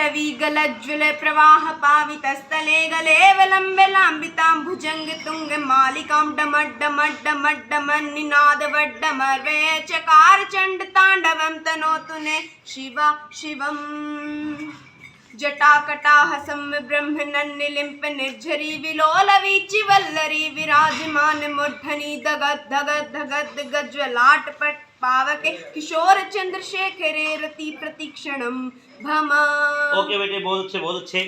विलोलवीगलज्ज्वल प्रवाह पावितस्थले गलेवलम्बे लाम्बितां भुजंग तुंग मालिकां डमड्डमड्डमड्डमन्निनादवड्डमर्वे चकार चंड तांडवं तनोतु ने शिवा शिवम् जटाकटाह ब्रह्म नन्निलिम्प निर्झरी विलोलवीचि वल्लरी विराजमान मूर्धनि दगद दगद दगद गज्ज्वलाट पट पावके किशोर चंद्रशेखरे रति प्रतीक्षणम भमा। ओके बेटे, बहुत अच्छे बहुत अच्छे।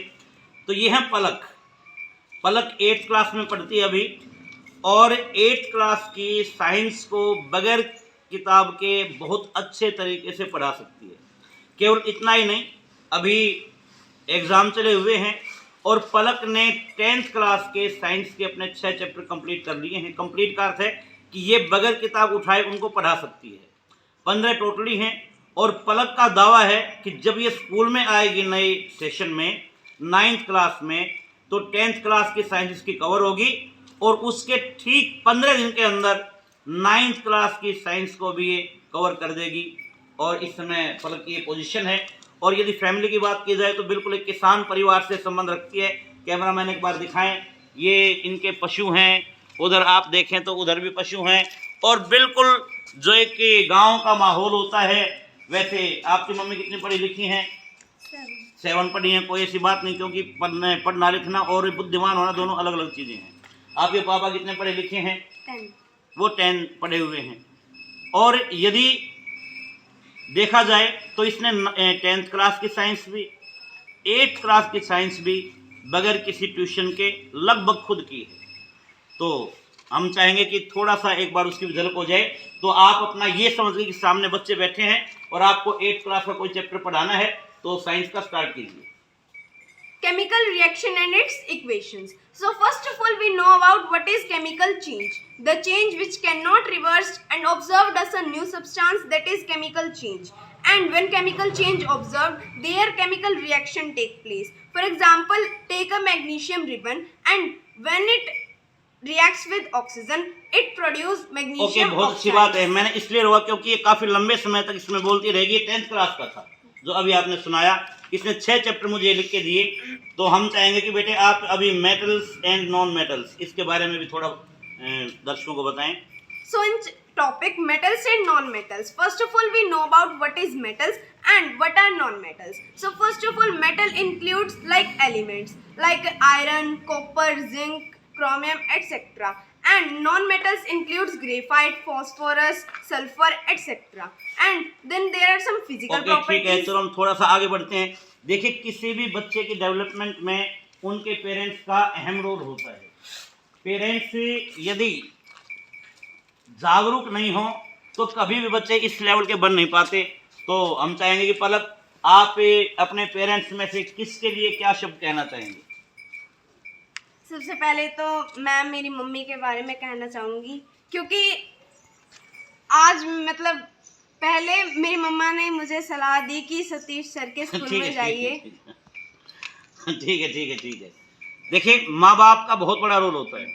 तो ये है पलक। पलक 8th क्लास में पढ़ती है अभी, और 8th क्लास की साइंस को बगैर किताब के बहुत अच्छे तरीके से पढ़ा सकती है। केवल इतना ही नहीं, अभी एग्ज़ाम चले हुए हैं और पलक ने 10th क्लास के साइंस के अपने 6 चैप्टर कंप्लीट कर लिए हैं। कंप्लीट का अर्थ है कि ये बगैर किताब उठाए उनको पढ़ा सकती है। 15 टोटली हैं, और पलक का दावा है कि जब ये स्कूल में आएगी नए सेशन में 9th क्लास में, तो 10th क्लास की साइंस की कवर होगी, और उसके ठीक 15 दिन के अंदर 9th क्लास की साइंस को भी ये कवर कर देगी। और इस समय पलक की ये पोजीशन है। और यदि फैमिली की बात की जाए तो बिल्कुल एक किसान परिवार से संबंध रखती है। कैमरा मैन एक बार दिखाएं, ये इनके पशु हैं, उधर आप देखें तो उधर भी पशु हैं, और बिल्कुल जो एक गांव का माहौल होता है। वैसे आपकी मम्मी कितनी पढ़ी लिखी हैं? 7 पढ़ी हैं। कोई ऐसी बात नहीं, क्योंकि पढ़ना लिखना और बुद्धिमान होना दोनों अलग अलग चीज़ें हैं। आपके पापा कितने पढ़े लिखे हैं? 10। वो 10 पढ़े हुए हैं। और यदि देखा जाए तो इसने 10th क्लास की साइंस भी, 8th क्लास की साइंस भी बगैर किसी ट्यूशन के लगभग खुद की है। तो हम चाहेंगे कि थोड़ा सा एक बार उसकी झलक हो जाए, तो आप अपना ये समझिए कि सामने बच्चे बैठे हैं और आपको 8th क्लास का कोई चैप्टर पढ़ाना है, तो साइंस का स्टार्ट कीजिए। Chemical reaction and its equations. So first of all we know about what is chemical change. The change which cannot reversed and observed as a new substance, that is chemical change. And when chemical change observed, their chemical reaction take place. For example, take a magnesium ribbon, and when it reacts with oxygen, it produce magnesium okay, बहुत अच्छी बात है। मैंने इसलिए रोका क्योंकि ये काफ़ी लंबे समय तक इसमें बोलती रहेगी। 10th क्लास का था जो अभी आपने सुनाया। इसने 6 चैप्टर मुझे लिख के दिए, तो हम चाहेंगे कि बेटे आप अभी मेटल्स एंड नॉन मेटल्स इसके बारे में भी थोड़ा दर्शकों को बताएं। So in topic metals and non-metals, first of all we know about what is metals and what are non-metals. So first of all, metal includes like elements like iron, copper, zinc, chromium, etc. And non-metals includes graphite, phosphorus, sulfur, etc. And then there are some physical properties. ठीक है, चलो हम थोड़ा सा आगे बढ़ते हैं। देखिए, किसी भी बच्चे की डेवलपमेंट में उनके पेरेंट्स का अहम रोल होता है। पेरेंट्स यदि जागरूक नहीं हो तो कभी भी बच्चे इस लेवल के बन नहीं पाते। तो हम चाहेंगे कि पलक, आप अपने पेरेंट्स में से किसके लिए क्या शब्द कहना चाहेंगे? सबसे पहले तो मैं मेरी मम्मी के बारे में कहना चाहूँगी, क्योंकि आज मतलब पहले मेरी मम्मा ने मुझे सलाह दी कि सतीश सर के स्कूल में जाइए। ठीक है। देखिए, माँ बाप का बहुत बड़ा रोल होता है,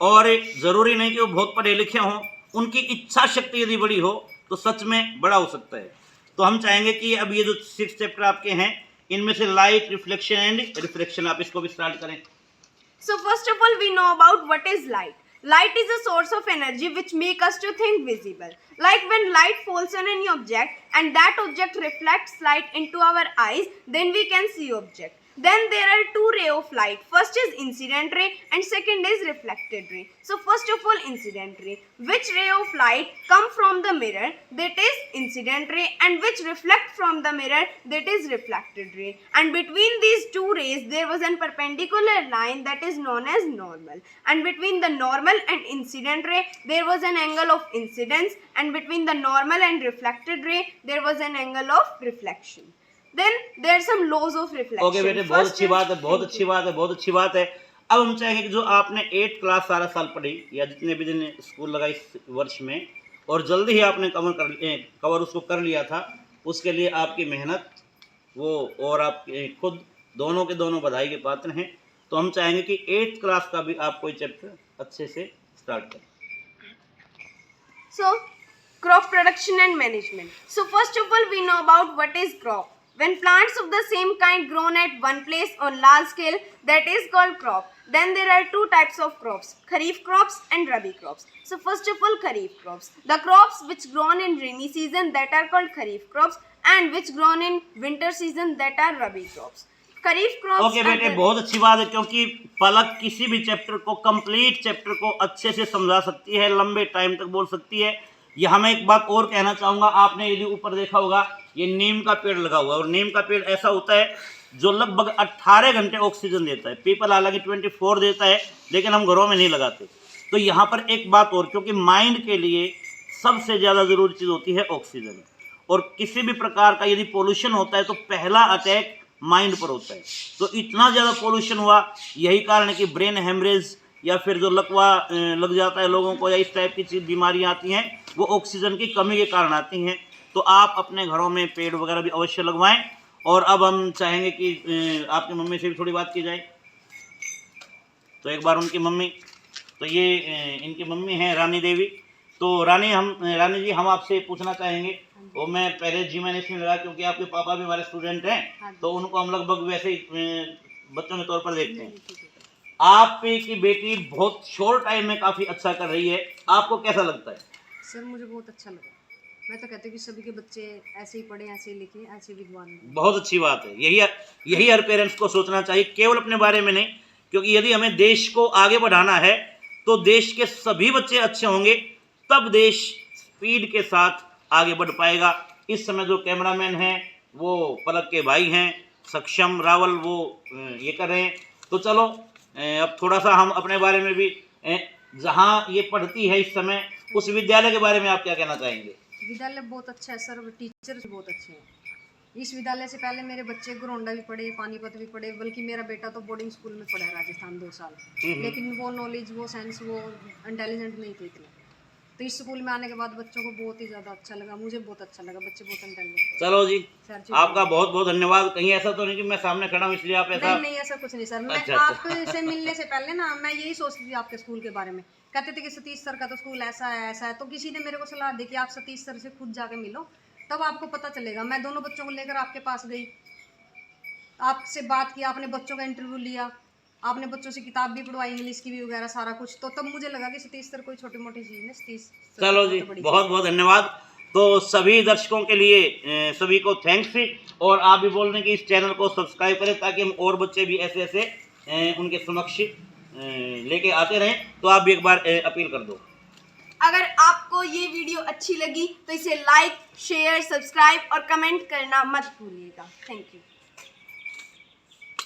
और ज़रूरी नहीं कि वो बहुत पढ़े लिखे हों। उनकी इच्छा शक्ति यदि बड़ी हो तो सच में बड़ा हो सकता है। तो हम चाहेंगे कि अब ये जो 6 चैप्टर आपके हैं, इनमें से लाइट, रिफ्लेक्शन एंड रिफ्रैक्शन, आप इसको भी स्टार्ट करें। So first of all, we know about what is light. Light is a source of energy which make us to think visible. Like when light falls on any object and that object reflects light into our eyes, then we can see object. Then there are 2 rays of light. First is incident ray and second is reflected ray. So first of all, incident ray. Which ray of light come from the mirror? That is incident ray. And which reflect from the mirror? That is reflected ray. And between these 2 rays, there was a perpendicular line that is known as normal. And between the normal and incident ray, there was an angle of incidence. And between the normal and reflected ray, there was an angle of reflection. Then there are some laws of reflection. Okay बेटे, बहुत अच्छी बात है। अब हम चाहेंगे कि जो आपने 8th क्लास सारा साल पढ़ी, या जितने भी दिन स्कूल लगा इस वर्ष में, और जल्दी ही आपने कवर उसको कर लिया था, उसके लिए आपकी मेहनत वो और आप खुद दोनों के दोनों बधाई के पात्र हैं। तो हम चाहेंगे कि 8th क्लास का भी आप कोई चैप्टर अच्छे से स्टार्ट करें। So crop production and management. So first of all, we know about what is crop. When plants of the same kind grown at one place on large scale, that is called crop. Then there are two types of crops, Kharif crops and Rabi crops. So first of all, Kharif crops. The crops which grown in rainy season, that are called Kharif crops, and which grown in winter season, that are Rabi crops. Kharif crops. Okay बेटे, बहुत अच्छी बात है, क्योंकि पलक किसी भी chapter को, complete chapter को अच्छे से समझा सकती है, लंबे टाइम तक बोल सकती है। यहाँ मैं एक बात और कहना चाहूँगा, आपने यदि ऊपर देखा होगा ये नीम का पेड़ लगा हुआ है, और नीम का पेड़ ऐसा होता है जो लगभग 18 घंटे ऑक्सीजन देता है। पीपल हालांकि 24 देता है, लेकिन हम घरों में नहीं लगाते। तो यहाँ पर एक बात और, क्योंकि माइंड के लिए सबसे ज़्यादा ज़रूरी चीज़ होती है ऑक्सीजन, और किसी भी प्रकार का यदि पोल्यूशन होता है तो पहला अटैक माइंड पर होता है। तो इतना ज़्यादा पोल्यूशन हुआ, यही कारण है कि ब्रेन हेमरेज या फिर जो लकवा लग जाता है लोगों को, या इस टाइप की चीज़ बीमारियाँ आती हैं, वो ऑक्सीजन की कमी के कारण आती हैं। तो आप अपने घरों में पेड़ वगैरह भी अवश्य लगवाएं। और अब हम चाहेंगे कि आपकी मम्मी से भी थोड़ी बात की जाए। तो एक बार उनकी मम्मी, तो ये इनकी मम्मी हैं रानी देवी। तो रानी जी हम आपसे पूछना चाहेंगे, वो मैं पहले जी मैंने इसमें लगा क्योंकि आपके पापा भी हमारे स्टूडेंट हैं, तो उनको हम लगभग वैसे ही बच्चों के तौर पर देखते हैं। आपकी बेटी बहुत शॉर्ट टाइम में काफ़ी अच्छा कर रही है, आपको कैसा लगता है? सर मुझे बहुत अच्छा लगा। मैं तो कहती हूँ कि सभी के बच्चे ऐसे ही पढ़े, ऐसे ही लिखे, ऐसे विद्वान बने। बहुत अच्छी बात है, यही हर पेरेंट्स को सोचना चाहिए, केवल अपने बारे में नहीं। क्योंकि यदि हमें देश को आगे बढ़ाना है तो देश के सभी बच्चे अच्छे होंगे, तब देश स्पीड के साथ आगे बढ़ पाएगा। इस समय जो कैमरामैन हैं वो पलक के भाई हैं, सक्षम रावल, वो ये कर रहे हैं। तो चलो अब थोड़ा सा हम अपने बारे में भी, जहाँ ये पढ़ती है इस समय, उस विद्यालय के बारे में आप क्या कहना चाहेंगे? विद्यालय बहुत अच्छा है सर, टीचर बहुत अच्छे हैं। इस विद्यालय से पहले मेरे बच्चे गोरंडा भी पढ़े, पानीपत भी पढ़े, बल्कि मेरा बेटा तो बोर्डिंग स्कूल में पढ़ा है राजस्थान 2 साल। लेकिन वो नॉलेज, वो साइंस, वो इंटेलिजेंट नहीं थे इतने। तो इस स्कूल में आने के बाद बच्चों को बहुत ही ज़्यादा अच्छा लगा, मुझे बहुत अच्छा लगा, बच्चे बहुत इंटेलिजेंट। चलो जी, सर आपका बहुत बहुत धन्यवाद। कहीं ऐसा तो नहीं कि मैं सामने खड़ा हूँ इसलिए आप ऐसा? नहीं ऐसा कुछ नहीं सर। मैं अच्छा। आपसे मिलने से पहले ना मैं यही सोचती थी आपके स्कूल के बारे में। कहते थे कि सतीश सर का तो स्कूल ऐसा है ऐसा है, तो किसी ने मेरे को सलाह दी कि आप सतीश सर से खुद जाके मिलो, तब आपको पता चलेगा। मैं दोनों बच्चों को लेकर आपके पास गई, आपसे बात की, आपने बच्चों का इंटरव्यू लिया, आपने बच्चों से किताब भी पढ़वाई, इंग्लिश की भी वगैरह सारा कुछ। तो तब मुझे लगा कि सतीश सर कोई छोटी मोटी चीज़ नहीं, सतीश सर चलो जी, बहुत बहुत धन्यवाद। तो सभी दर्शकों के लिए सभी को थैंक्स। और आप भी बोल रहे हैं कि इस चैनल को सब्सक्राइब करें, ताकि हम और बच्चे भी ऐसे ऐसे उनके समक्ष लेके आते रहें। तो आप भी एक बार अपील कर दो। अगर आपको ये वीडियो अच्छी लगी तो इसे लाइक, शेयर, सब्सक्राइब और कमेंट करना मत भूलिएगा। Thank you.